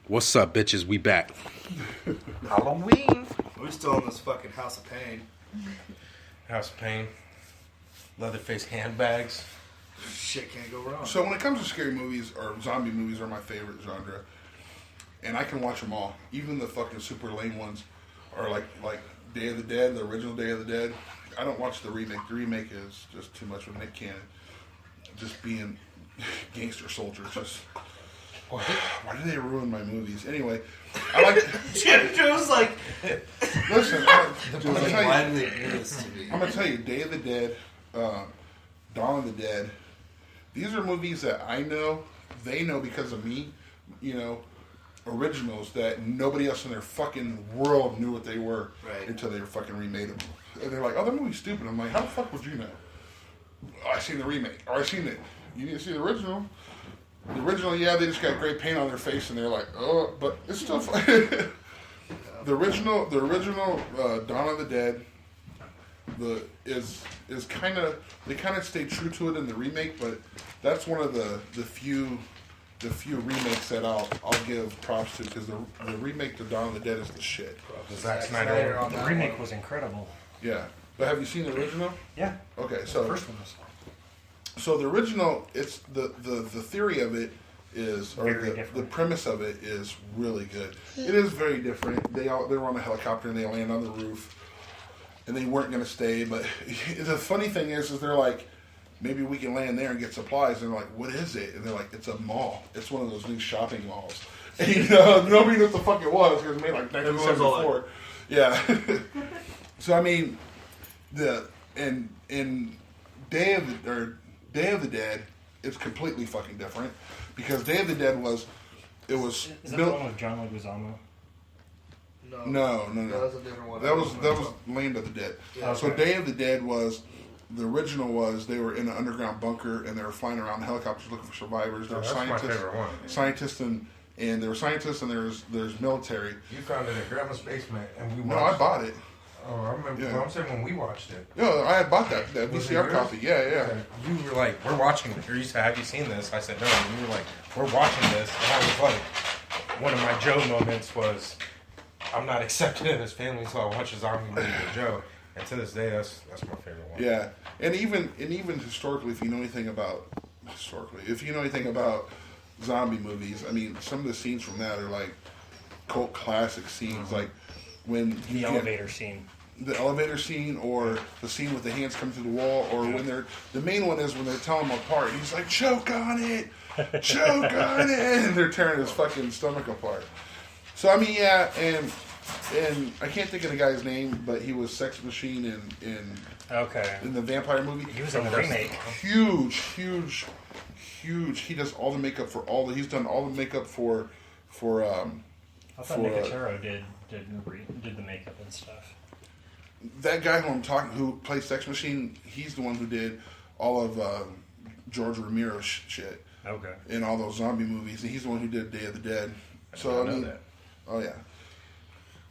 What's up, bitches? We back. Halloween. We're still in this fucking House of Pain. House of Pain. Leatherface handbags. Shit can't go wrong. So when it comes to scary movies or zombie movies are my favorite genre, and I can watch them all. Even the fucking super lame ones are like Day of the Dead, the original Day of the Dead. I don't watch the remake. The remake is just too much with Nick Cannon. Just being gangster soldiers. Just why do they ruin my movies? Anyway, I like. Joe's like, Listen, why do they do this to me? I'm gonna tell you, Day of the Dead, Dawn of the Dead. These are movies that I know, they know because of me. You know, originals that nobody else in their fucking world knew what they were until they were fucking remade them. And they're like, "Oh, that movie's stupid." I'm like, "How the fuck would you know?" Oh, I seen the remake, or I seen it. You didn't see the original. The original, yeah, they just got great paint on their face, and they're like, "Oh," but it's still fun. The original Dawn of the Dead, is kind of, they kind of stay true to it in the remake, but that's one of the few remakes that I'll give props to, because the remake to Dawn of the Dead is the shit. The Zack Snyder. The remake was incredible. Yeah, but have you seen the original? Yeah. Okay, so The first one was so the original, it's the theory of it is, or Very the different. premise of it is really good. It is very different. They were on a helicopter and they land on the roof, and they weren't going to stay. But the funny thing is they're like, maybe we can land there and get supplies. And they're like, what is it? And they're like, it's a mall. It's one of those new shopping malls. And, you know, nobody knew what the fuck it was because it was made like 1974. Yeah. So I mean, in Day of the Dead, it's completely fucking different, because Day of the Dead was Is that the one with John Leguizamo? No. That's a different one. That was Land of the Dead. Yeah. So Day of the Dead was, the original was, they were in an underground bunker and they were flying around in helicopters looking for survivors. There were That's my favorite one. Scientists and there were scientists and there's military. You found it in Grandma's basement, and we No, watched I bought it. Oh, I remember. Yeah. Well, I'm saying when we watched it. No, I had bought that Was it VCR yours? copy. Yeah. You were like, we're watching it. Or you said, have you seen this? I said, no. And you were like, we're watching this. And I was like, one of my Joe moments was, I'm not accepted in his family, so I watch a zombie movie with Joe. And to this day, that's my favorite one. Yeah, and even historically, if you know anything about zombie movies, I mean, some of the scenes from that are like cult classic scenes, like when The elevator scene. the elevator scene, or the scene with the hands come through the wall, or when the main one is when they're telling him apart. He's like, choke on it, and they're tearing his fucking stomach apart. So I mean, yeah, and I can't think of the guy's name, but he was Sex Machine in the vampire movie. He was in the remake. Huge. He does all the makeup he's done all the makeup for I thought Nicotero did the makeup and stuff. that guy who plays Sex Machine. He's the one who did all of George Romero's shit. Okay. In all those zombie movies, and he's the one who did Day of the Dead. So I mean, that. oh yeah.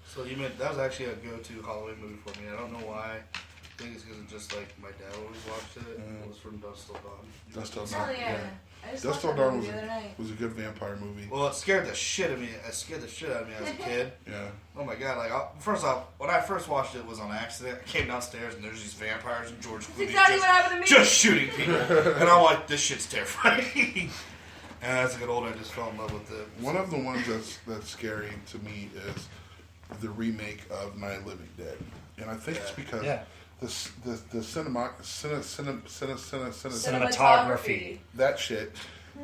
So you meant that was actually a go-to Halloween movie for me. I don't know why. I think it's because it's just like my dad always watched it. It was from Dusk Till Dawn. Dusk Till Hell Dawn. yeah. I just Dusk watched Till that Dawn movie the other night. was a good vampire movie. Well, it scared the shit out of me. It scared the shit out of me as a kid. Yeah. Oh my god! Like first off, when I first watched it was on accident. I came downstairs and there's these vampires and George Clooney exactly what happened to me. just shooting people, and I'm like, this shit's terrifying. And as I got older, I just fell in love with it. One of the ones that's scary to me is the remake of Night of the Living Dead, and I think it's because the Cinematography. that shit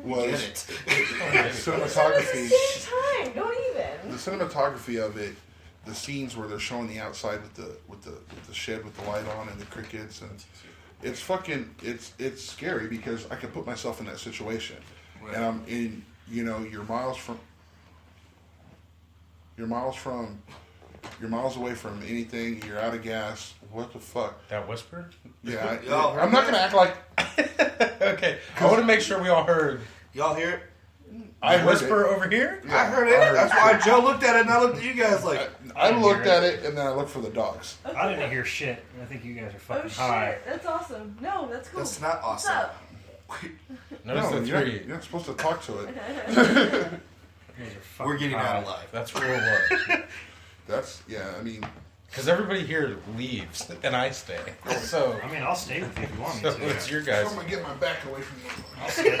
was Get it. cinematography. Same time. Don't even. The cinematography of it, the scenes where they're showing the outside with the shed with the light on and the crickets, and it's fucking it's scary because I can put myself in that situation, Right. and I'm in, you know, you're miles away from anything. You're out of gas. What the fuck? That whisper? Yeah, Y'all heard I'm not gonna act like Okay. I want to make sure we all heard. Y'all hear it? I heard Whisper it. over here? I heard it. That's why Joe looked at it and I looked at you guys like. I looked at it and then I looked for the dogs. I didn't hear shit. I think you guys are Oh fucking shit. high. That's awesome. No, that's cool. That's not What's awesome. up? Notice the you're three. not supposed to talk to it. We're getting out alive. That's real work. That's I mean, Because everybody here leaves and I stay. So, I mean, I'll stay with you if you want me so to. it's your I'm guys. gonna get my back away from you. I'll stay.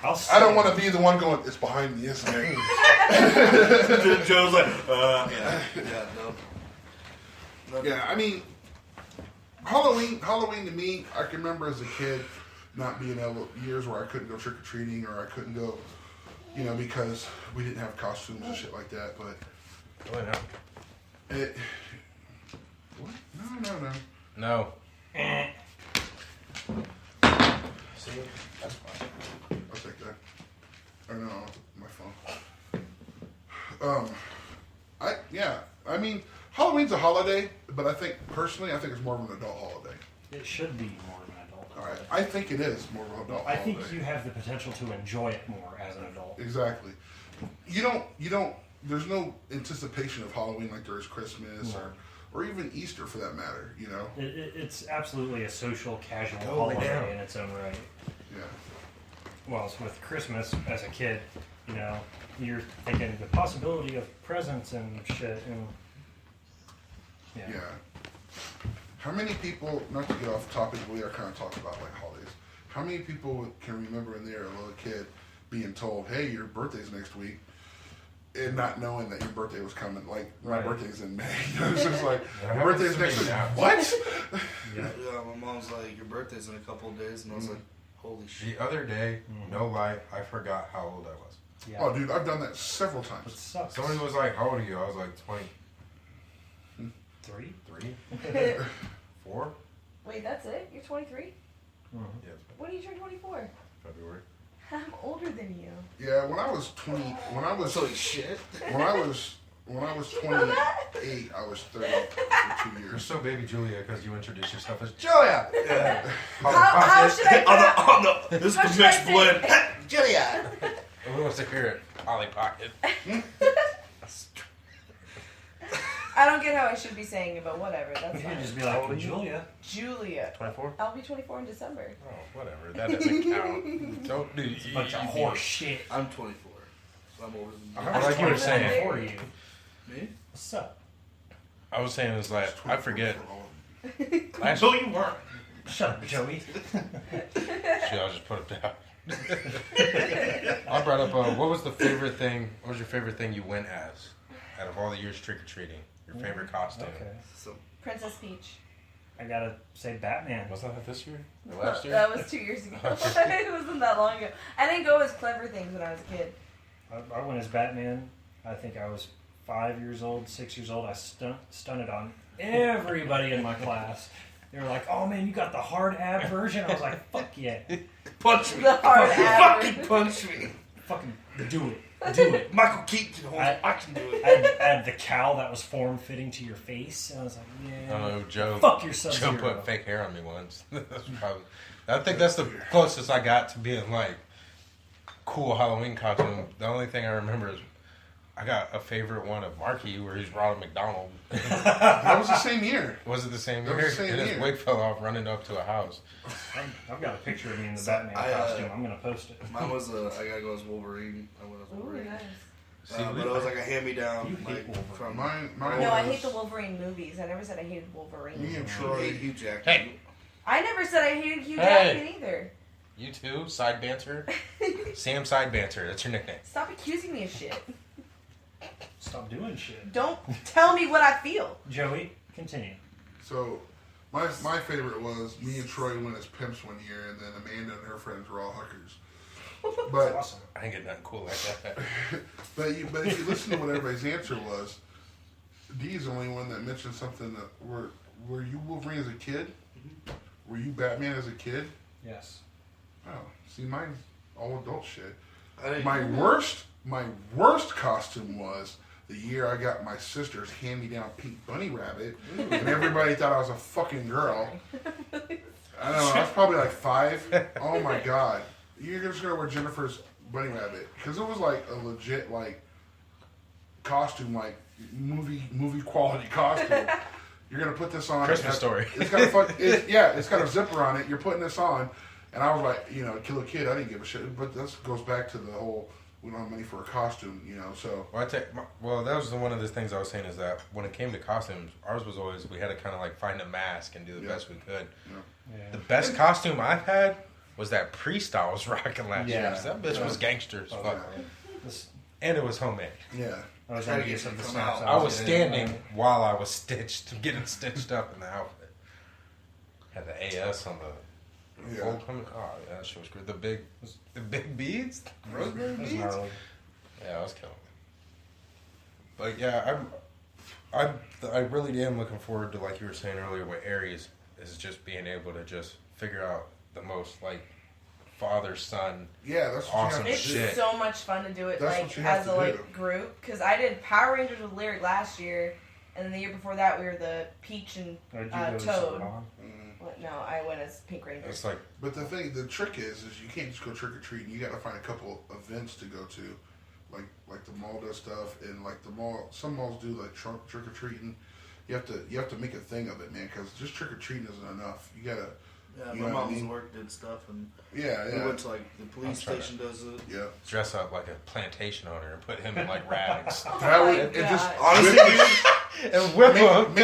I'll stay. I don't want to be the one going. It's behind me, isn't it? Joe's like, yeah, no. Yeah, I mean, Halloween to me, I can remember as a kid not being able years where I couldn't go trick or treating or I couldn't go, because we didn't have costumes and shit like that. But Oh, no. it, what? No. No. See, that's fine. I'll take that. Or no, my phone. I mean, Halloween's a holiday, but I think it's more of an adult holiday. It should be more of an adult. All right, I think it is more of an adult I holiday. think you have the potential to enjoy it more as an adult. Exactly. You don't. There's no anticipation of Halloween like there is Christmas or even Easter for that matter. It's absolutely a social, casual Totally holiday down. in its own right. Yeah. Well, so with Christmas as a kid, you're thinking the possibility of presents and shit, and Yeah. How many people? Not to get off topic, we are kind of talking about like holidays. How many people can remember when they were a little kid being told, "Hey, your birthday's next week," and not knowing that your birthday was coming? Like my Right. birthday's in May. It's just like That your birthday's happens next to week. me now. What? Yeah. Yeah, my mom's like, your birthday's in a couple of days, and I was like, holy shit. The other day, no lie, I forgot how old I was. Yeah. Oh, dude, I've done that several It times. sucks. Somebody was like, "How old are you?" I was like, 3? 23, 4. Wait, that's it? You're 23? Yeah, it's When do you turn 24? February. I'm older than you. Yeah, when I was 20, Holy shit. when I was 28, I was 30 for 2 You're years. so baby Julia because you introduced yourself as Julia. Yeah. How should I This How is should the I mixed say blend. it? Julia. Who wants to hear it? Polly Pocket. I don't get how I should be saying it, but whatever. You That's could fine. just be like, Julia. Julia. 24. I'll be 24 in December. Oh, whatever. That doesn't count. Don't do It's a bunch of horse shit. I'm 24. So I'm older than you. I like you were saying. For you. Me? What's up? I was saying it was like I forget. For all of them. Last No, you weren't. Shut up, Joey. Shit, I'll just put it down. I brought up what was the favorite thing? What was your favorite thing you went as out of all the years trick or treating? Your favorite costume? Okay. So, Princess Peach. I gotta say Batman. Was that this year? Or last year? That was 2 years ago. It wasn't that long ago. I didn't go as clever things when I was a kid. I went as Batman. I think I was 5 years old, 6 years old. I stunted on everybody in my class. They were like, "Oh man, you got the hard ab version." I was like, "Fuck yeah, punch me. The hard ab. Fucking punch me. fucking do it, do it." Michael Keaton. I can do it. I had the cowl that was form fitting to your face, and I was like, "Yeah, Oh, Joe. fuck yourself." Joe put fake hair on me once. That's probably. I think that's the closest I got to being like cool Halloween costume. The only thing I remember is I got a favorite one of Marky where he's Ronald McDonald. That was the same year. Was it the same That year? was the same and his year. wig fell off running up to a house. I've got a picture of me in the So, Batman I, costume. I'm gonna post it. Mine was I gotta go as Wolverine. I went as Ooh, Wolverine. nice. See, But it was like a hand-me-down. You hate Like, Wolverine. from Mine No, I was hate the Wolverine movies. I never said I hated Wolverine. me and I Troy. hate Hugh Jackman. Hey. I never said I hated Hugh Hey. Jackman either. You too? Side banter? Sam Side Banter. That's your nickname. Stop accusing me of shit. Stop doing shit, Don't tell me what I feel. Joey. Continue. So, my favorite was me and Troy went as pimps one year, and then Amanda and her friends were all hookers. But Awesome. I ain't get nothing cool like that. but if you listen to what everybody's answer was, Dee's the only one that mentioned something that were you Wolverine as a kid? Were you Batman as a kid? Yes. Oh, see, mine's all adult shit. I didn't, My worst costume was the year I got my sister's hand-me-down pink bunny rabbit, and everybody thought I was a fucking girl. I don't know. I was probably like 5. Oh my god! You're just gonna wear Jennifer's bunny rabbit because it was like a legit like costume, like movie quality costume. You're gonna put this on. Christmas Story. It's got it's got a zipper on it. You're putting this on, and I was like, kill a kid. I didn't give a shit. But this goes back to the whole we don't have money for a costume, so. Well, that was one of the things I was saying is that when it came to costumes, ours was always, we had to kind of like find a mask and do the best we could. Yeah. The best costume I've had was that priest I was rocking last Yeah. year. That bitch was gangster as fuck. This, and it was homemade. Yeah. I was Trying to envious get of the you to snaps. come I was getting. standing while I was getting stitched up in the outfit. Had the AS on the Yeah. fold coming. Oh yeah, that shit was great. The big beads, rosemary It was beads. gnarly. Yeah, I was killing it. But yeah, I really am looking forward to, like you were saying earlier, with Aries is just being able to just figure out the most like father son. Yeah, that's what Awesome you have It's to do. shit. so much fun to do it That's like what you have as to a like do. group because I did Power Rangers with Lyric last year, and then the year before that we were the Peach and Did you go to Toad. Salon? What? No, I went as Pink Ranger. It's like But the trick is you can't just go trick or treating. You got to find a couple events to go to, like the mall does stuff, and like the mall. Some malls do like trick or treating. You have to make a thing of it, man, because just trick or treating isn't enough. You gotta. Yeah, You my know what I mom's mean? work did stuff, and Yeah, we yeah, went to like the police trying to- station does it. yeah. dress up like a plantation owner and put him in like rags Oh That my would it just God. Honestly, whip, and whip him.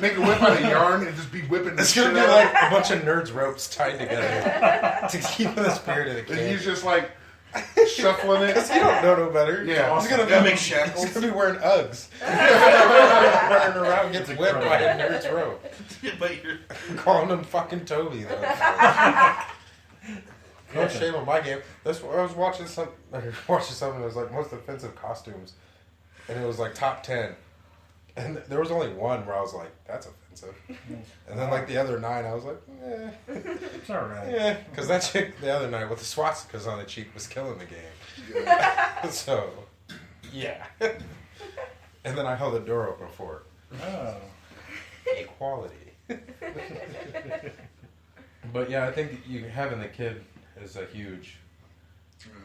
make a whip out of yarn and just be whipping. It's the gonna shit be out. like a bunch of nerds ropes tied together to keep the spirit of the And kid. he's just like shuffling it. He don't know no better. Yeah. he's gonna Yeah, be make shackles. He's gonna be wearing Uggs, running around, gets whipped by a nerd's rope. but you're Calling him fucking Toby though. No shame on my game. That's what I was watching something that was like most offensive costumes, and it was like top 10, and there was only one where I was like, that's offensive, and then like the other 9, I was like, It's alright. yeah, because that chick the other night with the swastikas on the cheek was killing the game. Yeah. So, yeah, and then I held the door open for Oh. equality. But yeah, I think you having the kid is a huge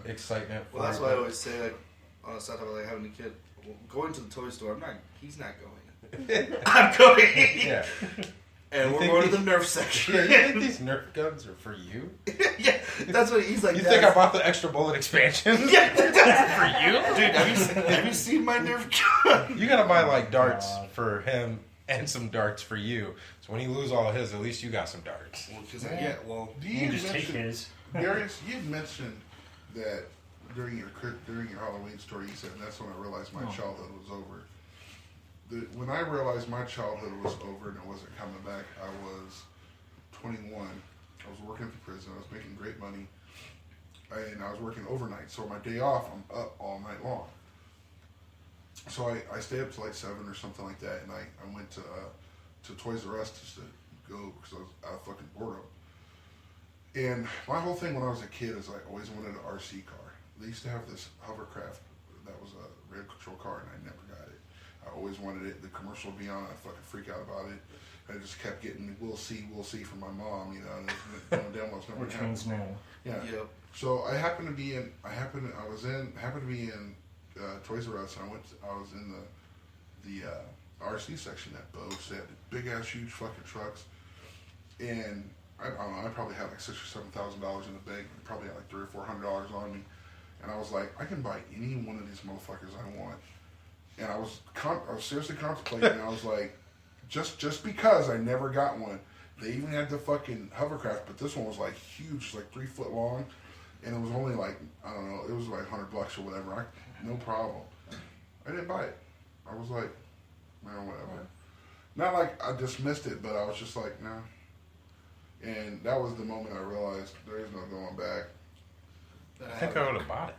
excitement. For well. That's you. why I always say like on the side of like having a kid, going to the toy store. He's not going. I'm going. Yeah. And You we're think going to these- the Nerf section. Yeah, you think these Nerf guns are for you? Yeah, that's what he's like. You think I bought the extra bullet expansion? Yeah, that's for you, dude. Have you seen my Nerf gun? You gotta buy like darts God. for him and some darts for you. So when you lose all of his, at least you got some darts. Well, 'cause well, Do You you can just take mention, his. Darius, you had mentioned that during your Halloween story, you said that's when I realized my childhood was over. When I realized my childhood was over and it wasn't coming back, I was 21. I was working at the prison. I was making great money, and I was working overnight. So my day off, I'm up all night long. So I stayed up till like 7 or something like that, and I went to Toys R Us just to go because I was out of fucking boredom. And my whole thing when I was a kid is I always wanted an RC car. They used to have this hovercraft that was a radio control car, and I never got it. I always wanted it. The commercial would be on, I'd fucking freak out about it. I just kept getting, we'll see from my mom, you know, and it was going down, was never Which means no. Yeah. yep. So I happened to be in Toys R Us, and I was in the RC section at Bose. They had big ass, huge fucking trucks, and I don't know. I probably had like $6,000 or $7,000 in the bank. I probably had like $300 or $400 on me, and I was like, I can buy any one of these motherfuckers I want. And I was seriously contemplating. And I was like, just because I never got one. They even had the fucking hovercraft, but this one was like huge, like 3 foot long, and it was only like, I don't know, it was like $100 or whatever. No problem. I didn't buy it. I was like, man, whatever. Not like I dismissed it, but I was just like, no. And that was the moment I realized there is no going back. I think I would have bought it.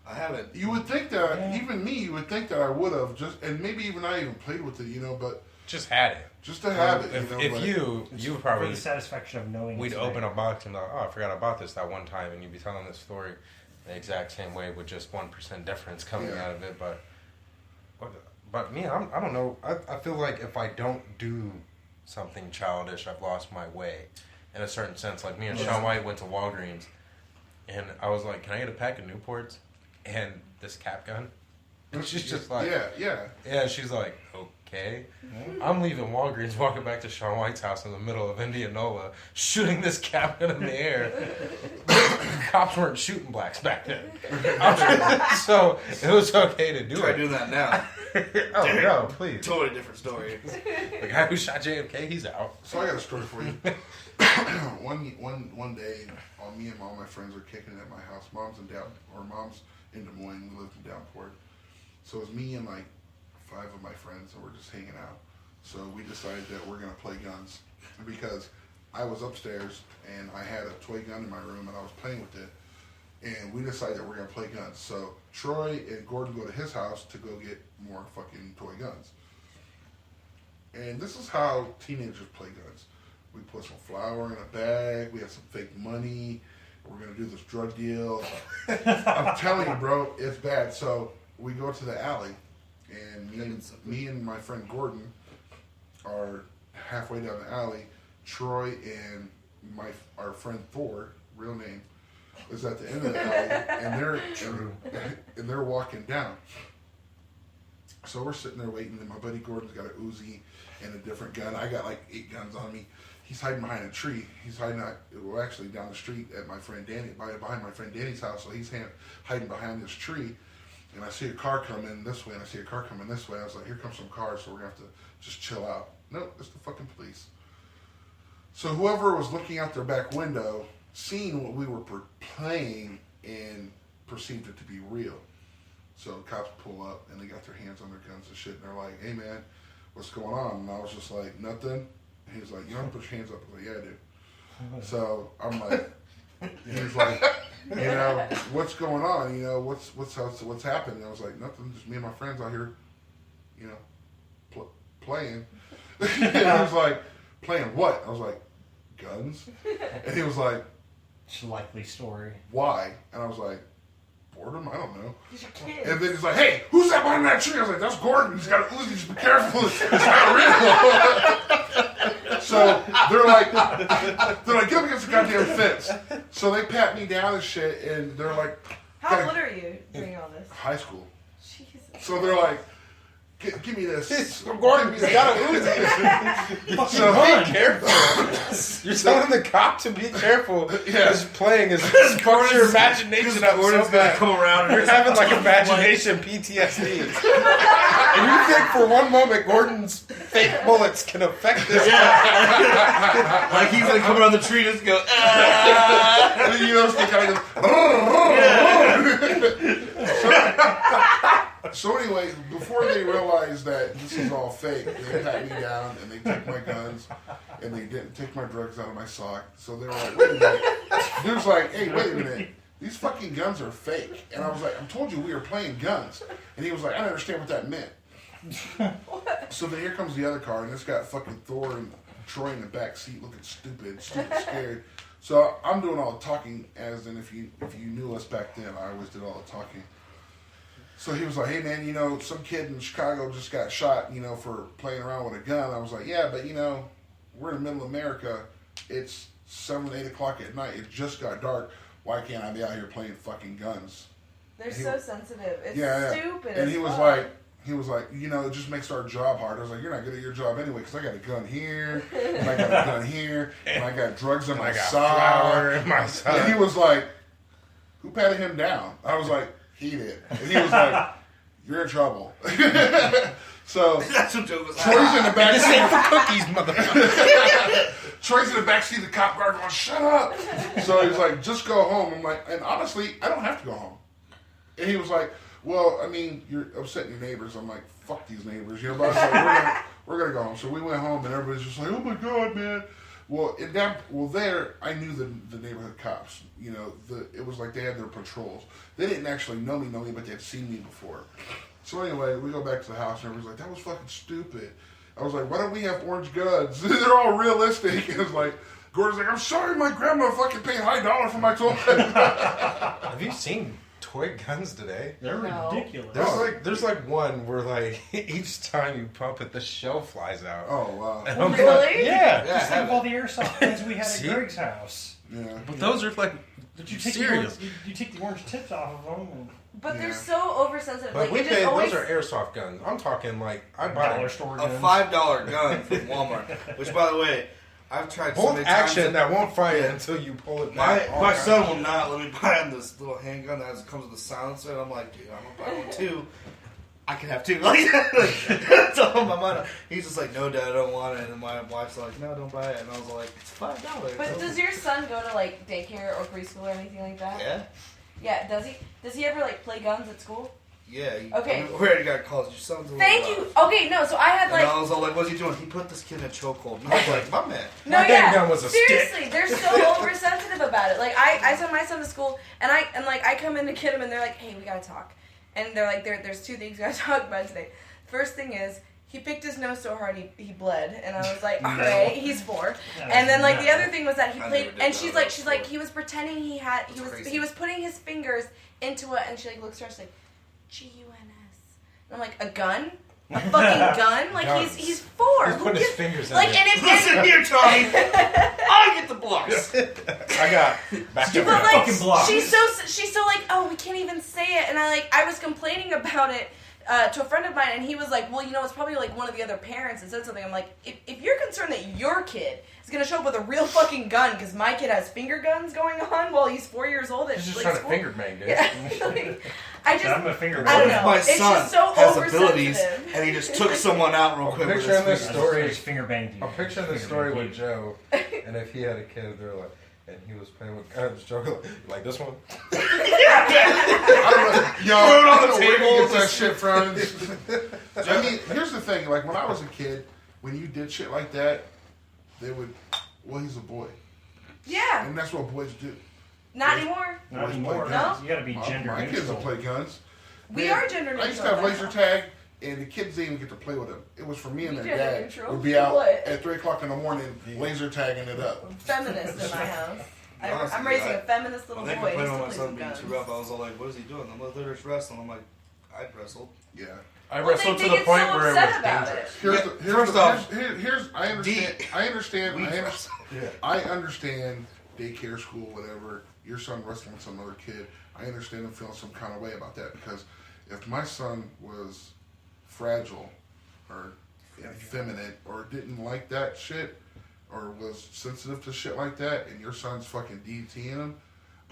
I haven't. You would think that, even me, you would think that I would have just, and maybe even I even played with it, you know, but Just had it. just to have it, If, you know. if but you For probably, the satisfaction of knowing we'd it's open there. a box and be like, oh, I forgot I bought this that one time, and you'd be telling this story the exact same way with just 1% difference coming Yeah. out of it. But me, I don't know. I feel like if I don't do something childish, I've lost my way in a certain sense. Like me and Sean White went to Walgreens, and I was like, can I get a pack of Newports and this cap gun? And she's just like, yeah. yeah, she's like, JFK. I'm leaving Walgreens, walking back to Shaun White's house in the middle of Indianola, shooting this cabinet in the air. Cops weren't shooting blacks back then. So it was okay to do Try it. doing that now. Oh, no, please. Totally different story. The guy who shot JFK, he's out. So I got a story for you. one day, me and all my friends were kicking it at my house. Mom's in Des Moines. We lived in Downport. So it was me and like 5 of my friends, and we're just hanging out. So we decided that we're gonna play guns because I was upstairs and I had a toy gun in my room and I was playing with it. And we decided that we're gonna play guns. So Troy and Gordon go to his house to go get more fucking toy guns. And this is how teenagers play guns. We put some flour in a bag. We had some fake money. We're gonna do this drug deal. I'm telling you, bro, it's bad. So we go to the alley, and me and my friend Gordon are halfway down the alley. Troy and our friend Thor, real name, is at the end of the alley, and they're walking down. So we're sitting there waiting, and my buddy Gordon's got a Uzi and a different gun. I got like 8 guns on me. He's hiding behind a tree. He's hiding actually down the street at my friend Danny, behind my friend Danny's house. So he's hiding behind this tree. And I see a car coming this way, and I see a car coming this way. I was like, here comes some cars, so we're going to have to just chill out. Nope, it's the fucking police. So whoever was looking out their back window, seen what we were playing, and perceived it to be real. So the cops pull up, and they got their hands on their guns and shit, and they're like, hey man, what's going on? And I was just like, nothing. And he was like, you don't put your hands up. I was like, yeah, I do. So I'm like, he's like, you know, what's going on? You know, what's happening? I was like, nothing. Just me and my friends out here, you know, playing. And he was like, playing what? I was like, guns. And he was like, it's a likely story. Why? And I was like, boredom? I don't know. These are kids. And then he's like, hey, who's that behind that tree? I was like, that's Gordon. He's got an Uzi. Just be careful. It's not real. So they're like, get up against the goddamn fence. So they pat me down and shit, and they're like, How old are you doing all this? high school. Jesus. So they're like, give me this. Gordon's got a Uzi. So be careful. You're telling the cop to be careful. Yeah. Because playing is fucks your imagination up Gordon's so gonna bad. come around and You're having like imagination PTSD. And you think for one moment Gordon's fake bullets can affect this guy. like he's gonna come around the tree and just go, And then, you know, they kind of goes, So anyway, before they realized that this is all fake, they pat me down and they took my guns and they didn't take my drugs out of my sock. So they were like, wait a minute. Dude's like, hey, wait a minute. These fucking guns are fake. And I was like, I told you we were playing guns. And he was like, I don't understand what that meant. So then here comes the other car, and it's got fucking Thor and Troy in the back seat looking stupid, scared. So I'm doing all the talking, as in if you knew us back then, I always did all the talking. So he was like, hey man, you know, some kid in Chicago just got shot, you know, for playing around with a gun. I was like, yeah, but you know, we're in the middle of America. It's 7, 8 o'clock at night. It just got dark. Why can't I be out here playing fucking guns? They're so sensitive. It's Yeah. stupid. And as he was fuck. like, you know, it just makes our job hard. I was like, you're not good at your job anyway, because I got a gun here, and I got a gun here, and I got drugs in my sock. Flour in my sock. And he was like, who patted him down? I was like, he did. And he was like, you're in trouble. So that's what Joe was Troy's in the back This seat. ain't for cookies, motherfucker. Troy's in the back seat. The cop guard going, shut up. So he's like, just go home. I'm like, and honestly, I don't have to go home. And he was like, well, I mean, you're upsetting your neighbors. I'm like, fuck these neighbors. You know, but I was like, we're gonna go home. So we went home, and everybody's just like, oh my god, man. Well, there, I knew the neighborhood cops. You know, it was like they had their patrols. They didn't actually know me, but they'd seen me before. So anyway, we go back to the house, and everybody's like, that was fucking stupid. I was like, why don't we have orange guns? They're all realistic. And it's like, Gordon's like, I'm sorry, my grandma fucking paid high dollar for my toy. Have you seen toy guns today? They're No. ridiculous. There's like one where like each time you pump it, the shell flies out. Oh, wow. And I'm Really? like, yeah. Just think of all the airsoft guns we had See? at Greg's house. Yeah. But those are like But you take serious. you take the orange tips off of them, and But Yeah. they're so oversensitive. But Like, we it just pay, always... those are airsoft guns. I'm talking like, I buy Dollar store A guns. $5 gun from Walmart. Which, by the way, I've tried so bolt many action times. that won't fire Yeah. until you pull it My back. my son will not let me buy him this little handgun that comes with a silencer. And I'm like, dude, I'm gonna buy one too. I can have two. Like, that's all in my mind. He's just like, no, Dad, I don't want it. And my wife's like, no, don't buy it. And I was like, it's $5. But does your son go to, like, daycare or preschool or anything like that? Yeah, Yeah, does he? Does he ever, like, play guns at school? yeah. Okay. We already got calls. Your son's a little Thank rough. you. Okay, no, so I had, And like... I was all like, what's he doing? He put this kid in a chokehold. And I was like, my man. No, My yeah. handgun was a Seriously, they're so oversensitive about it. Like I send my son to school, and I come in to get him, and they're like, "Hey, we gotta talk." And they're like, "There's two things we gotta talk about today." First thing is he picked his nose so hard he bled, and I was like, "All right, he's 4." And then like the other thing was that he I played, never did and that she's when I like, was she's like, 4. he was pretending he crazy. was putting his fingers into it, and she like looks at her, she's like, GUNS. And I'm like, a gun? A fucking gun? Like Guns. he's 4. He's Who putting his gives- fingers in like, it. and if Listen here, Tommy. I get the blocks. I got back to But back. like, fucking block. she's so like, oh, we can't even say it, and I was complaining about it to a friend of mine, and he was like, well, you know, it's probably like one of the other parents that said something. I'm like, if you're concerned that your kid is gonna show up with a real fucking gun because my kid has finger guns going on while he's 4 years old, He's it's just like trying to school- finger bang, dude. Yeah, like, I just. I'm a finger. I don't What if know. my It's son just so has abilities oversensitive. and he just took someone out real quick with his Picturing this fingers? story. Just finger banged you. I'm picturing this Finger story banged with you. Joe, and if he had a kid, they're like, and he was playing with guns, Joe, like this one. I don't know. Yo, Throw it on I the don't know where table, he gets that just- shit from. I mean, here's the thing. Like, when I was a kid, when you did shit like that, they would, well, he's a boy. Yeah, And that's what boys do. not anymore. Not Boys anymore. play guns. You gotta be My gender kids neutral. will play guns. We Man, are gender neutral. I used to have now. laser tag, and the kids didn't even get to play with them. It was for me and We their gender dad. neutral? Would be out What? at 3 o'clock in the morning, laser tagging it up. Feminist in my house. Honestly, I'm raising I- a feminist little When they boy. complained He about my still son plays being with too guns. rough, I was all like, what is he doing? I'm like, they're just wrestling. I'm like, I'd wrestle. Yeah. I Well, wrestled they to the get point so where it upset was about dangerous. it. Here's Yeah, the, here's first the, off, here's I understand. I understand. We I understand. wrestle. Yeah. I understand daycare, school, whatever. Your son wrestling with some other kid. I understand him feeling some kind of way about that because if my son was fragile or effeminate or didn't like that shit or was sensitive to shit like that, and your son's fucking DTing him,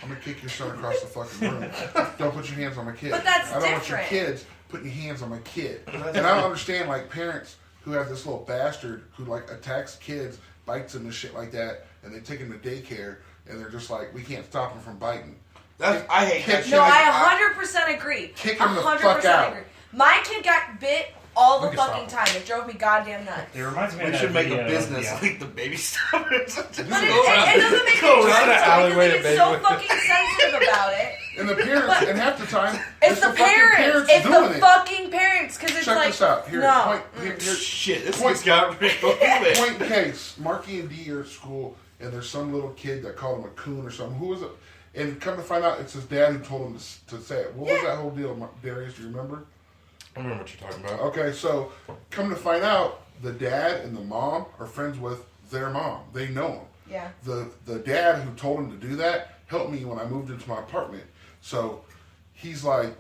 I'm gonna kick your son across the fucking room. Don't put your hands on my kid. But that's I don't want your different. kids putting your hands on my kid. And I don't understand like parents who have this little bastard who like attacks kids, bites them and shit like that, and they take him to daycare, and they're just like, we can't stop him from biting. I hate that Kick- shit. No, Like, I 100% agree. Kick him the 100% fuck out. agree. My kid got bit all the We can fucking stop time. It drove me goddamn nuts. It reminds me of We that should make video a of business the- like the baby stoppers. But it doesn't make Go any around sense the to me alleyway because to it's so baby. fucking sensitive about it. And the parents, and half the time, It's the fucking parents. It's doing the it. fucking parents because it's Check like this out. Here, no. here, Shit, this Point- thing's got real quick. point in case, Marky and Dee are at school, and there's some little kid that called him a coon or something. Who was it? And come to find out, it's his dad who told him to say it. What was that whole deal, Darius? Do you remember? I remember what you're talking about. Okay, so come to find out, the dad and the mom are friends with their mom. They know him. Yeah. The dad who told him to do that helped me when I moved into my apartment. So he's like,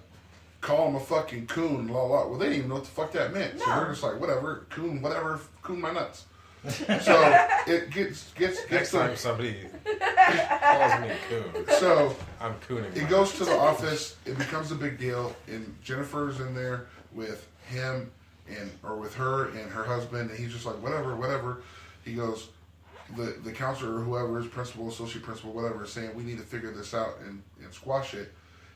call him a fucking coon, la la. Well, they didn't even know what the fuck that meant. So No. they're just like, whatever, coon, whatever, coon my nuts. So it gets Next them. time somebody calls me a coon, So I'm cooning. it goes to the office. It becomes a big deal, and Jennifer's in there with him or with her and her husband, and he's just like, whatever. He goes, the counselor or whoever is principal, associate principal, whatever, is saying we need to figure this out and squash it.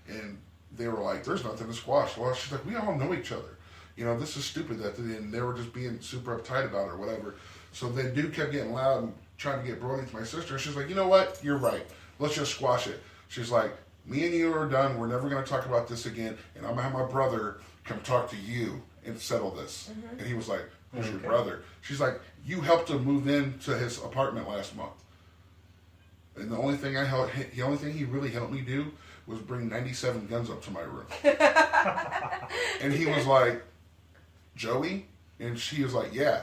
And they were like, there's nothing to squash. Well, she's like, we all know each other. You know, this is stupid that and they were just being super uptight about it or whatever. So then dude kept getting loud and trying to get Brody to my sister. And she's like, you know what? You're right. Let's just squash it. She's like, me and you are done. We're never going to talk about this again. And I'm going to have my brother come talk to you and settle this. And he was like, who's your brother? She's like, you helped him move into his apartment last month. And the only thing he really helped me do was bring 97 guns up to my room. And he was like, Joey? And she was like, yeah.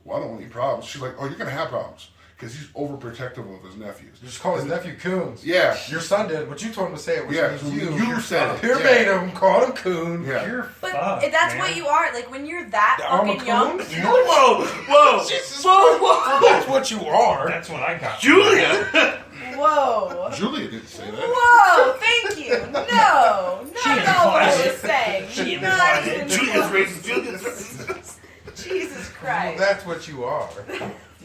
Well, I don't want any problems. She's like, oh, you're going to have problems. because he's overprotective of his nephews. You just call his nephew Coons. Yeah. Your son did, but you told him to say it, which Yeah, means so you. you said it. Verbatim called him Coon. Yeah. You're But fucked, that's man. what you are. Like when you're that I'm a fucking young. coon? Whoa! Jesus Whoa! Well, that's what you are. That's what I got. Julia! Whoa. Julia didn't say that. Whoa, thank you. No, She not at all what I implied was it. saying. She Not implied even it. Julia's close. racist. Julia's racist. Jesus Well, Christ. that's what you are.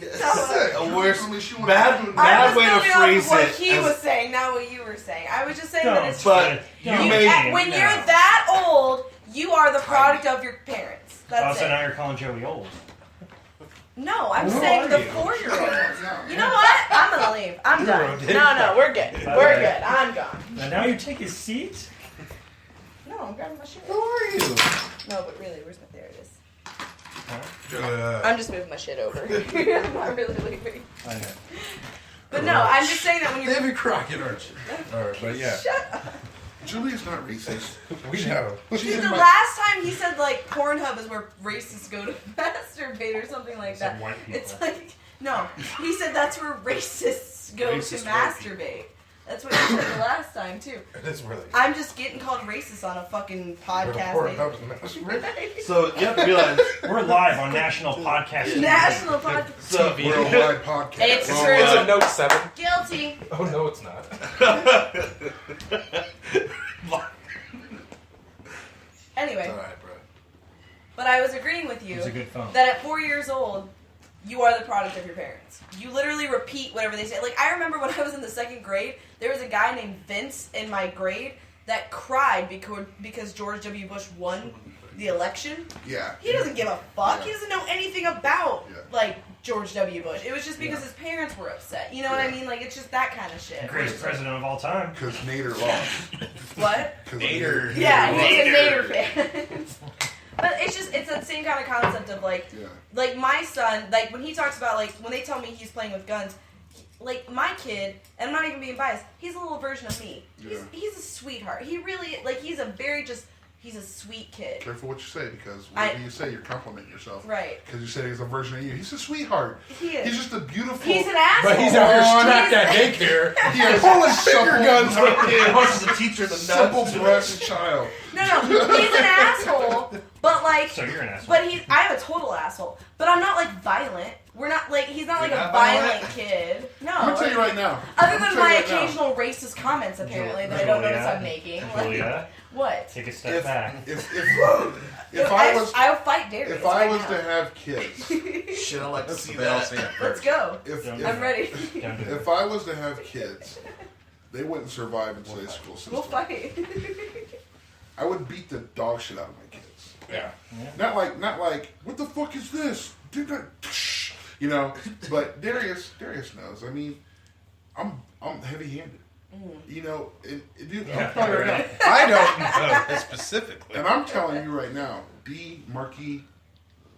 A worse, She wanted bad, to do it. I bad was way to building off phrase of what it. he as- was saying, not what you were saying. I was just saying that Don't, it's But don't you do made- it when now. you're that old, you are the product of your parents. Oh, That's so it. now you're calling Joey old. No, I'm Who saying are the you? 4-year-old. You know what? I'm gonna leave. I'm You're done. a dick. No, we're good. Bye. We're good. I'm gone. And now you take his seat? No, I'm grabbing my shit. Who are you? No, but really, where's my? There it is. Huh? I'm just moving my shit over. I'm not really leaving. I know. But no, I'm just saying that when you're. David Crockett, aren't you? Alright, but yeah. Shut up. Julia's not racist. We know. She's Dude, in the my- last time he said like Pornhub is where racists go to masturbate or something like Some that. white people. It's like no, he said that's where racists go Racist to white masturbate. That's what he said the last time too. It is really. I'm just getting called racist on a fucking podcast. So you have to realize. We're live on National Podcast. National podcast. So Worldwide podcast. It's It's true. a Note 7. Guilty. Oh, no, it's not. Anyway, Alright, bro. but I was agreeing with you It's a good phone. that at 4 years old, you are the product of your parents. You literally repeat whatever they say. Like, I remember when I was in the 2nd grade, there was a guy named Vince in my grade that cried because George W. Bush won the election. Yeah. He doesn't give a fuck. Yeah. He doesn't know anything about, Yeah. like, George W. Bush. It was just because Yeah. his parents were upset. You know what I Yeah. mean? Like, it's just that kind of shit. Greatest president of all time. Because Nader lost. What? 'Cause Nader. Yeah, he's a Nader. Nader fan. But it's the same kind of concept of, like, Yeah. like my son, like when he talks about like when they tell me he's playing with guns, like my kid, and I'm not even being biased, he's a little version of me. Yeah. He's a sweetheart. He really he's a sweet kid. Careful what you say, because whatever you say, you're complimenting yourself. Right. Because you said he's a version of you. He's a sweetheart. He is. He's just a beautiful. He's an asshole. But he's out here strapped at daycare. He has Pulling supple- finger guns on kids. Punches the teacher in the Supple nuts. breast child. No, he's an asshole. But like, So you're an asshole. but I'm a total asshole. But I'm not like violent. We're not like he's not like You're a not violent violent? kid. No. I'm gonna tell you right now. Other I'm than gonna tell my you right now. occasional racist comments, apparently, that I don't notice I'm making. Like, Julia, what? take a step If- back. If I was I'll fight Darius. if I right was now. to have kids, Shit, I like to That's see what they all that. say at Let's first. go. if Don't if, I'm ready. Don't do it. if I was to have kids, they wouldn't survive in today's school system. We'll fight. I would beat the dog shit out of my kids. Yeah. Not like what the fuck is this? Did that? You know. But Darius knows. I mean, I'm heavy-handed. You know, dude, I'm telling you right now. I don't know specifically. And I'm telling you right now, B, Marky,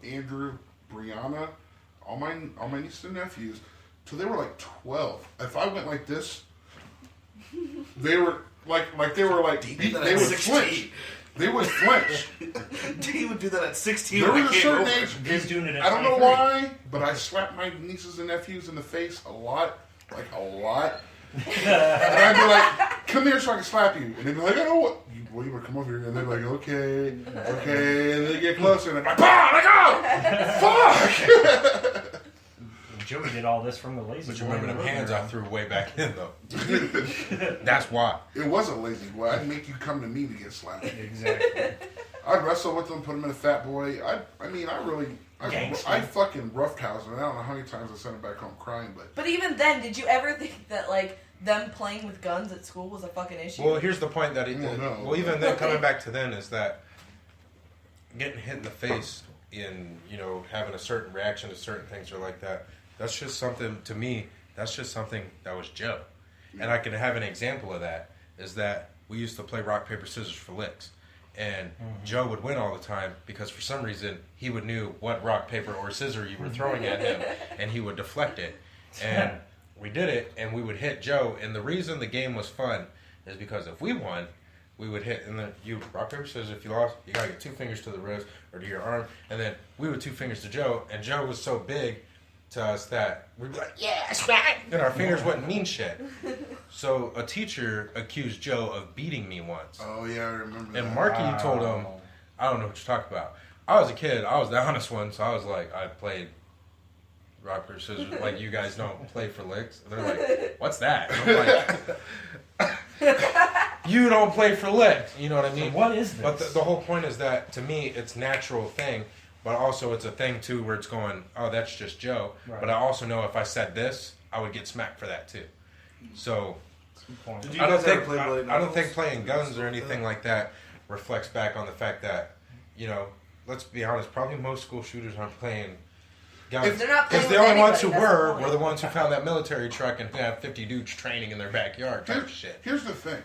Andrew, Brianna, all my nieces and nephews, till they were like 12. If I went like this, they were like they would at 16. flinch. They would flinch. He would do that at 16 There when was I a came certain over. age. He's doing it at I don't know 23. why, but I slapped my nieces and nephews in the face a lot, like a lot. And I'd be like, "Come here, so I can slap you." And they'd be like, "I don't know what." Well, you want to come over here? And they're like, "Okay, okay." And they get closer, and I'm like, "Bah, let go! Fuck!" Joey did all this from the lazy. But you boy remember them in the hands room. I threw way back in, though. That's why. It wasn't lazy boy. I'd make you come to me to get slapped. Exactly. I'd wrestle with them, put them in a fat boy. I Gangster. fucking roughhoused him. I don't know how many times I sent him back home crying, but But even then, did you ever think that like them playing with guns at school was a fucking issue? Well, here's the point that Well, no. well, even then, coming back to then, is that getting hit in the face in, having a certain reaction to certain things or like that, that's just something, to me, that's just something that was Joe. And I can have an example of that, is that we used to play rock, paper, scissors for licks. And Joe would win all the time because for some reason he would knew what rock, paper, or scissor you were throwing at him, and he would deflect it. And we did it, and we would hit Joe. And the reason the game was fun is because if we won, we would hit, and then you rock, paper, scissors. If you lost, you gotta get 2 fingers to the wrist or to your arm, and then we would 2 fingers to Joe. And Joe was so big, to us that we'd be like, yeah, smack, and our fingers wouldn't mean shit. So a teacher accused Joe of beating me once. Oh yeah, I remember that. And Marky told him, I don't know what you're talking about. I was a kid. I was the honest one, so I was like, I played rock, paper, scissors. Like, you guys don't play for licks? And they're like, what's that? And I'm like, you don't play for licks. You know what I So mean? what is this? But the whole point is that, to me, it's a natural thing. But also it's a thing, too, where it's going, oh, that's just Joe. Right. But I also know if I said this, I would get smacked for that, too. So Good point. Did you I don't guys ever think play Bloody I don't Knuckles? think playing guns or anything like that reflects back on the fact that, you know, let's be honest, probably most school shooters aren't playing guns. They're not playing Because the with only ones who anybody, that's the were point. the ones who found that military truck and who had 50 dudes training in their backyard type of shit. Here's the thing.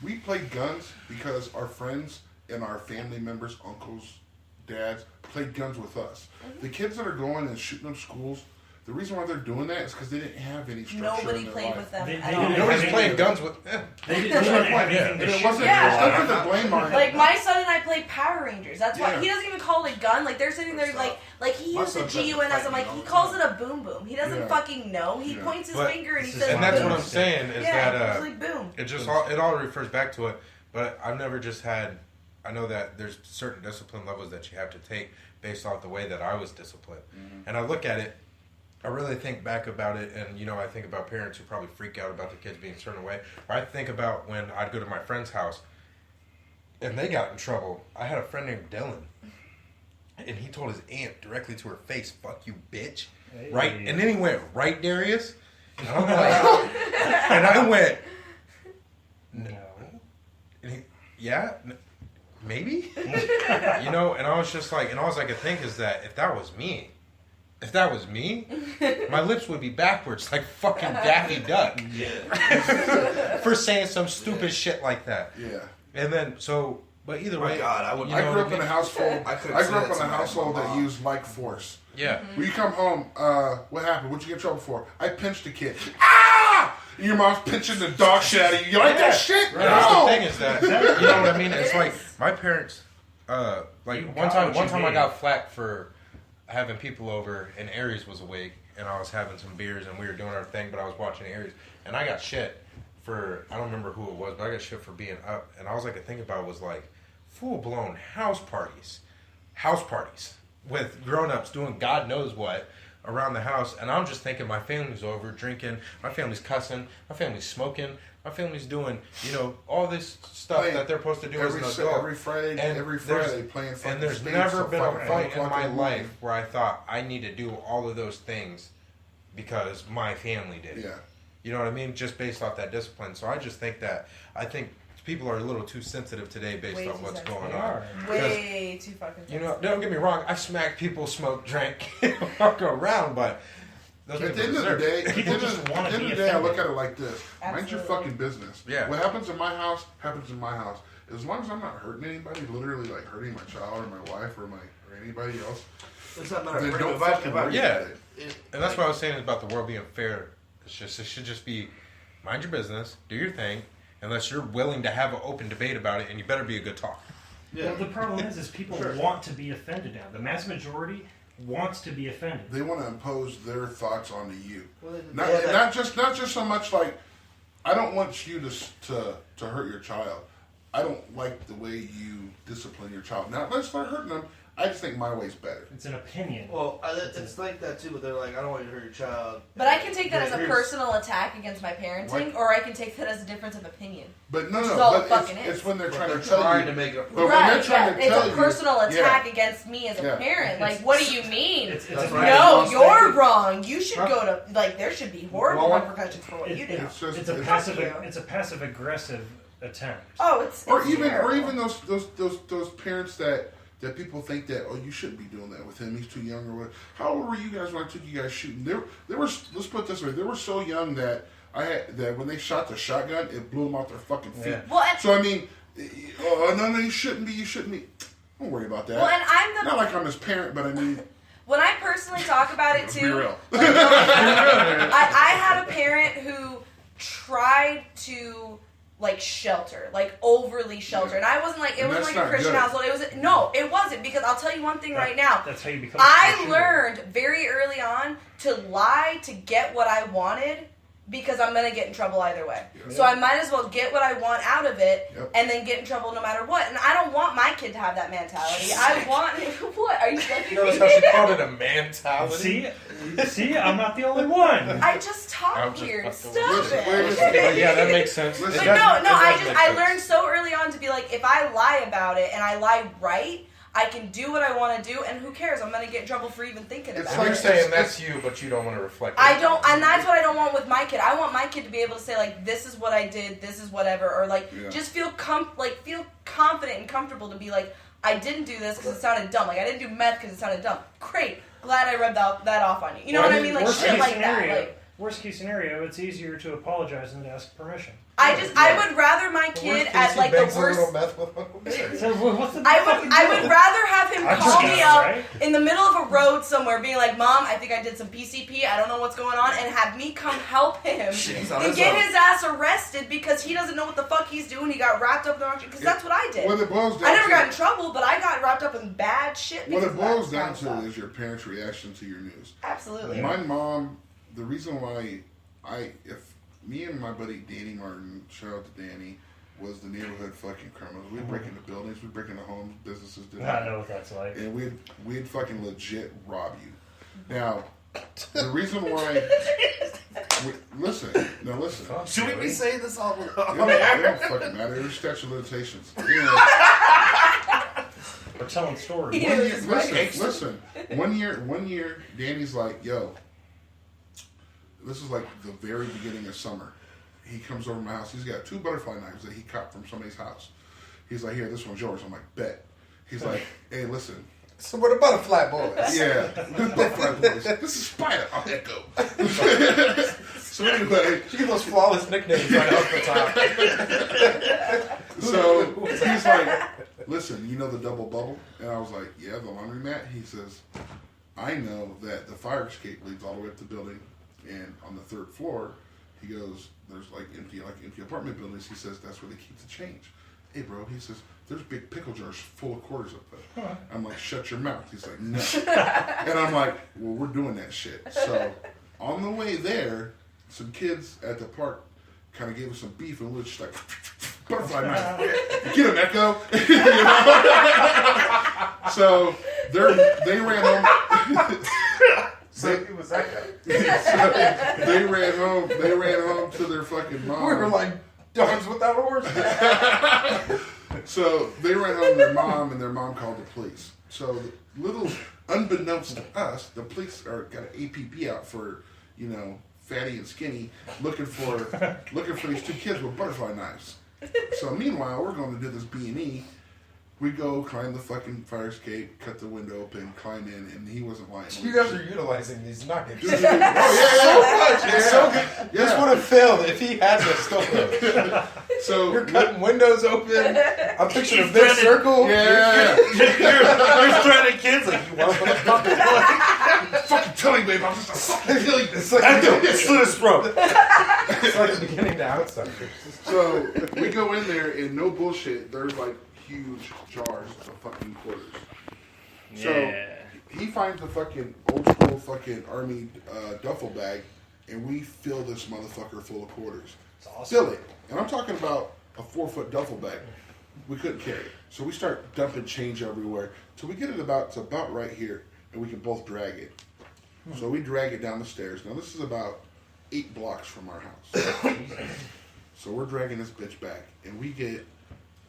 We played guns because our friends and our family members, uncles, dads, played guns with us. The kids that are going and shooting up schools, the reason why they're doing that is because they didn't have any structure Nobody in their played life. with them They- at they all. didn't Nobody's have playing any- guns with. They didn't have Yeah. anything And to it shoot. wasn't, Yeah. it's nothing to blame on. Like my son and I played Power Rangers. That's why Yeah. he doesn't even call it a gun. Like they're sitting there like he My used the son doesn't GUN as I'm fight like me he all calls the it a boom boom. He doesn't Yeah. fucking know. He Yeah. points his But- finger and he This says is- And that's boom. what I'm saying is Yeah, that it's like boom. it all refers back to it. But I've never just had. I know that there's certain discipline levels that you have to take based off the way that I was disciplined, and I look at it. I really think back about it, and you know, I think about parents who probably freak out about the kids being a certain way. Or I think about when I'd go to my friend's house, and they got in trouble. I had a friend named Dylan, and he told his aunt directly to her face, "Fuck you, bitch!" Hey. Right, and then he went, "Right, Darius," and I'm like, and I went, No. and he, "Yeah, maybe," you know. And I was just like, and all I could think is that if that was me, my lips would be backwards like fucking Daffy Duck for saying some stupid shit like that. Yeah. And then but either My way, God, I would- you I know grew what up in a mean? household. I I couldn't grew say up that in a to my household that mom. used like force. Yeah. When you come home, what happened? What'd you get in trouble for? I pinched a kid. Ah! And your mom's pinching the dog shit out of you. You like that shit? And that's No! the thing is that, you know what I mean? It's It like, is. my parents, like, You one got time what you I need. got flack for having people over, and Aries was awake, and I was having some beers, and we were doing our thing, but I was watching Aries, and I got shit for, I don't remember who it was, but I got shit for being up, and all I could think about was, like, full-blown house parties with grown-ups doing God knows what around the house, and I'm just thinking my family's over drinking, my family's cussing, my family's smoking, my family's doing, you know, all this stuff Playing that they're supposed to do as an Every adult. Friday, And every there's- Friday playing fucking And there's States never till been a fucking point in 5 my o'clock the morning. life where I thought I need to do all of those things because my family did it. Yeah. You know what I mean? Just based off that discipline. So I just think people are a little too sensitive today based Way on too what's sensitive. going They on. are. Way too fucking. You know, don't get me wrong. I smack people, smoke, drink, walk around, but those At people the end of the deserve it. day, at the People end just of wanna the be day, I look offended. at it like this: mind your Absolutely. fucking business. Yeah. What happens in my house happens in my house. As long as I'm not hurting anybody, literally like hurting my child or my wife or anybody else, It's not matter. then If don't I- fucking if I- worry Yeah. about it. And that's what I was saying about the world being fair. It should just be mind your business, do your thing, unless you're willing to have an open debate about it, and you better be a good talker. Yeah. Well, the problem is people Sure. want to be offended now. The mass majority wants to be offended. They want to impose their thoughts onto you. Well, they- Not, yeah, that- not just so much like I don't want you to hurt your child. I don't like the way you discipline your child. Now let's start hurting them. I just think my way's better. It's an opinion. Well, it's like that too, but they're like, I don't want you to hurt your child. But I can take that Yeah, as a here's- personal attack against my parenting, What? or I can take that as a difference of opinion. But no, Which is no, all but it fucking it's is. when they're But trying they're to tell trying you. to make it a But when Right, they're trying to it's tell a you, personal attack yeah. against me as a Yeah. parent. Like, what do you mean? It's That's a right. No, Right. you're wrong. You should Huh? go to there should be horrible Well, repercussions for what you do. It's just it's a it's- passive. you. It's a passive aggressive attempt. Oh, it's or terrible. even those parents that people think that, oh, you shouldn't be doing that with him, he's too young or what. How old were you guys when I took you guys shooting? They were, let's put it this way, they were so young that that when they shot the shotgun, it blew them off their fucking feet. Yeah. Well, and, So I mean, oh no, you shouldn't be. Don't worry about that. well, and I'm the Not like I'm his parent, but I mean, when I personally talk about it let's be too. real. I had a parent who tried to like shelter, like overly shelter. And I wasn't like, it And wasn't that's like a not Christian good. household. It wasn't, because I'll tell you one thing right now. That's how you become. I learned very early on to lie to get what I wanted, because I'm going to get in trouble either way. Yeah. So I might as well get what I want out of it, Yep. and then get in trouble no matter what. And I don't want my kid to have that mentality. I want... What? Are you looking Notice at how she me? called it a mentality? See, I'm not the only one. I just talk I'm just weird. fucking Stop with it. But yeah, that makes sense. Listen, But It does- no, it does make I sense. learned so early on to be like, if I lie about it and I lie right, I can do what I want to do, and who cares? I'm gonna get in trouble for even thinking It's about So it. you're saying that's you, but you don't want to reflect. I don't, and that's what I don't want with my kid. I want my kid to be able to say like, "This is what I did. This is whatever," or like, Yeah. just feel feel confident and comfortable to be like, "I didn't do this because it sounded dumb. Like I didn't do meth because it sounded dumb." Great, glad I rubbed that off on you. You know Well, what I I mean, mean? Like worst shit case like scenario, that. Like worst case scenario, it's easier to apologize than to ask permission. I would rather my kid at like the worst. So what's the I would rather have him I'm call just me kidding, up right? in the middle of a road somewhere, being like, "Mom, I think I did some PCP. I don't know what's going on," and have me come help him Jeez, on and his get own. his ass arrested because he doesn't know what the fuck he's doing. He got wrapped up in the wrong shit. Because that's what I did. What it boils down I never to, got in trouble, but I got wrapped up in bad shit. what Because it of that boils down kind of to stuff. is your parents' reaction to your news. Absolutely. My mom, the reason why if me and my buddy Danny Martin, shout out to Danny, was the neighborhood fucking criminals. We'd break into buildings, we'd break into homes, businesses, I know what that's like. and we'd fucking legit rob you. Now, the reason why, listen. Should we be saying this all the It time? don't fucking matter. There's statute of limitations. You know, We're telling stories. Yeah. listen. One year, Danny's like, yo, this is like the very beginning of summer. He comes over to my house. He's got 2 butterfly knives that he caught from somebody's house. He's like, here, this one's yours. I'm like, bet. He's like, hey, listen. So we're the butterfly boys. Yeah, butterfly boys. This is Spider. I'll echo. So anyway, You get those flawless nicknames right off the top. so he's like, listen, you know the double bubble? And I was like, yeah, the laundromat. He says, I know that the fire escape leads all the way up the building, and on the 3rd floor, he goes, there's like empty apartment buildings. He says that's where they keep the change. Hey, bro, he says, there's big pickle jars full of quarters up there. I'm like, shut your mouth. He's like, no. And I'm like, well, we're doing that shit. So on the way there, some kids at the park kind of gave us some beef, and we were just like, butterfly knife. Get him, Echo. You know? So they ran home. So it was that guy. They ran home to their fucking mom. We were like dogs without horses. So they ran home to their mom, and their mom called the police. So little unbeknownst to us, the police got an APB out for, fatty and skinny, looking for these 2 kids with butterfly knives. So meanwhile, we're going to do this B&E. We go climb the fucking fire escape, cut the window open, climb in, and he wasn't lying. You guys are utilizing these knives. Oh, yeah. It's so good. This would have failed if he hadn't stolen. So You're cutting windows open. I'm picturing a big circle. yeah. There's threatening kids like, you want to Fucking tell me, babe. I'm just a fucking kill you. It's like slit his throat. it's like the beginning to Outsiders. So we go in there, and no bullshit, there's like huge jars of fucking quarters. So he finds the fucking old school fucking army duffel bag, and we fill this motherfucker full of quarters. Fill it. And I'm talking about a 4-foot duffel bag. We couldn't carry it. So we start dumping change everywhere. So we get it about right here, and we can both drag it. So we drag it down the stairs. Now this is about 8 blocks from our house. So we're dragging this bitch back, and we get,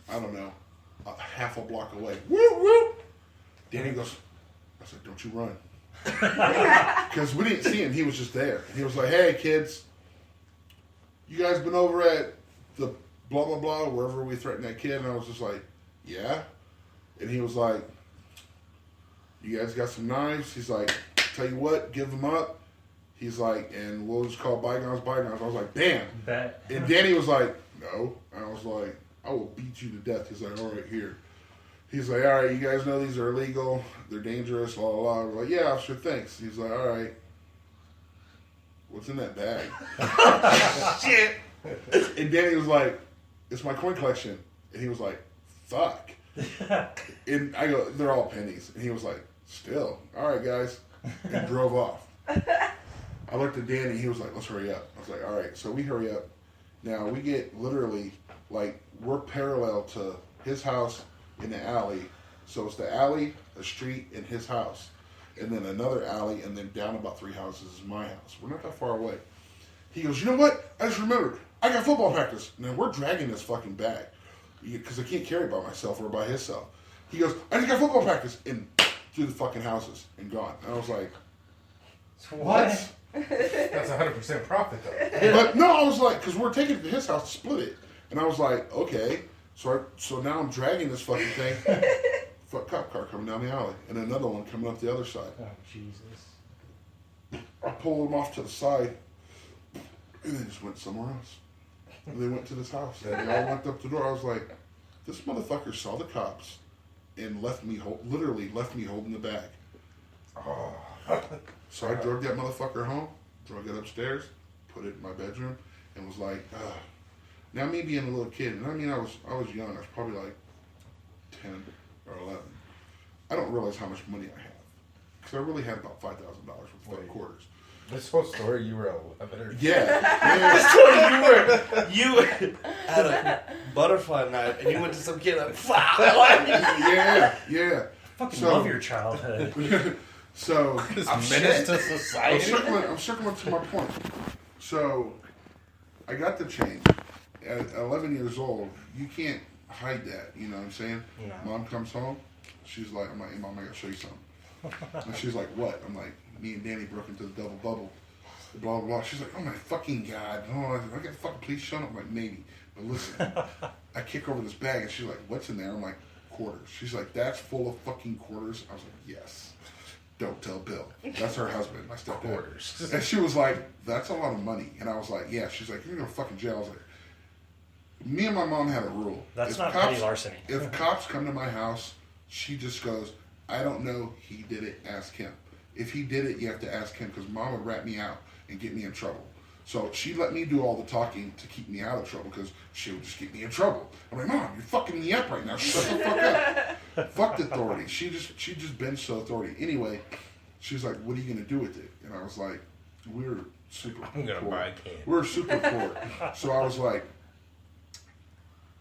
I don't know, a half a block away. Woo, woo! Danny goes, I said, don't you run. Because we didn't see him. He was just there. And he was like, hey, kids, you guys been over at the blah, blah, blah, wherever we threatened that kid? And I was just like, yeah. And he was like, you guys got some knives? He's like, tell you what, give them up. He's like, and we'll just call bygones bygones. I was like, damn. Bet. And Danny was like, no. And I was like, I will beat you to death. He's like, all right, here. He's like, all right, you guys know these are illegal. They're dangerous, blah, blah, blah. We're like, yeah, sure, thanks. He's like, all right. What's in that bag? Shit. And Danny was like, it's my coin collection. And he was like, fuck. And I go, they're all pennies. And he was like, still, all right, guys. And drove off. I looked at Danny. He was like, let's hurry up. I was like, all right. So we hurry up. Now, we get literally, like, we're parallel to his house in the alley. So it's the alley, a street, and his house. And then another alley, and then down about 3 houses is my house. We're not that far away. He goes, you know what? I just remembered. I got football practice. Now, we're dragging this fucking bag. Because I can't carry it by myself or by himself. He goes, I just got football practice. And through the fucking houses and gone. And I was like, What? That's 100% profit though. But no, I was like, because we're taking it to his house to split it. And I was like, okay. So now I'm dragging this fucking thing. Fuck cop car coming down the alley. And another one coming up the other side. Oh, Jesus. I pulled them off to the side. And they just went somewhere else. And they went to this house. And they all went up the door. I was like, this motherfucker saw the cops and literally left me holding the bag. Oh. So I drug that motherfucker home, drug it upstairs, put it in my bedroom, and was like, now me being a little kid, and I mean I was young, I was probably like 10 or 11. I don't realize how much money I have. Because I really had about $5,000 worth of quarters. This whole story, you were 11 or Yeah. You had a butterfly knife and you went to some kid like, Yeah. Fucking love your childhood. So this menace to society. I'm circling to my point. So I got the change. At 11 years old, you can't hide that. You know what I'm saying? No. Mom comes home. She's like, I'm like, hey, Mom, I gotta show you something. And she's like, what? I'm like, me and Danny broke into the double bubble. Blah, blah, blah. She's like, oh my fucking God. Oh, I got fucking police showing up. I'm like, maybe. But listen, I kick over this bag and she's like, what's in there? I'm like, quarters. She's like, that's full of fucking quarters. I was like, yes. Don't tell Bill. That's her husband, my stepdad. Quarters. And she was like, that's a lot of money. And I was like, yeah. She's like, you're going to fucking jail. I was like, me and my mom had a rule. That's not petty larceny. If cops come to my house, she just goes, I don't know. He did it. Ask him. If he did it, you have to ask him because Mom would rat me out and get me in trouble. So she let me do all the talking to keep me out of trouble because she would just get me in trouble. I'm like, Mom, you're fucking me up right now. Shut the fuck up. Fuck the authority. She just been so authority. Anyway, she's like, what are you gonna do with it? And I was like, we're super I'm gonna poor. buy a can. We're super poor. So I was like,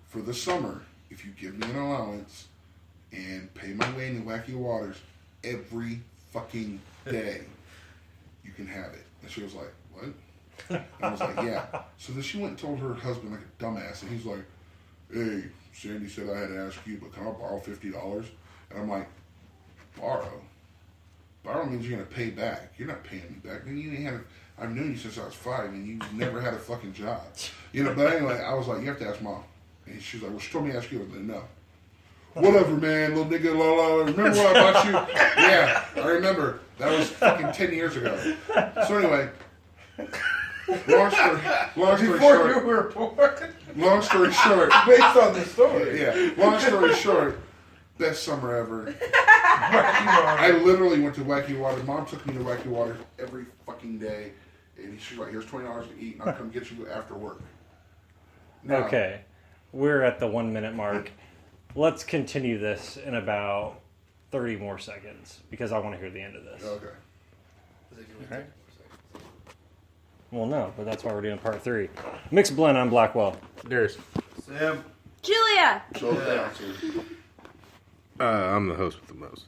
for the summer, if you give me an allowance and pay my way in the Wacky Waters every fucking day, you can have it. And she was like, what? And I was like, yeah. So then she went and told her husband like a dumbass, and he's like, hey, Sandy said I had to ask you, but can I borrow $50? And I'm like, borrow? Borrow means you're going to pay back. You're not paying me back. Then you ain't had I've known you since I was 5, and you've never had a fucking job. You know, but anyway, I was like, you have to ask Mom. And she's like, well, she told me to ask you. I was like, no. Whatever, man, little nigga, la la. Remember when I bought you? Yeah, I remember. That was fucking 10 years ago. So anyway, long story Before short. you were born. Long story short. Based on the story. Yeah. Long story short. Best summer ever. I literally went to Wacky Water. Mom took me to Wacky Water every fucking day, and she's like, "Here's $20 to eat, and I'll come get you after work." Now, Okay, we're at the 1 minute mark. Let's continue this in about 30 more seconds because I want to hear the end of this. Okay. Okay. Well, no, but that's why we're doing part 3. Mixed blend. I'm Blackwell. There's. Sam. Julia! So Yeah. down to I'm the host with the most.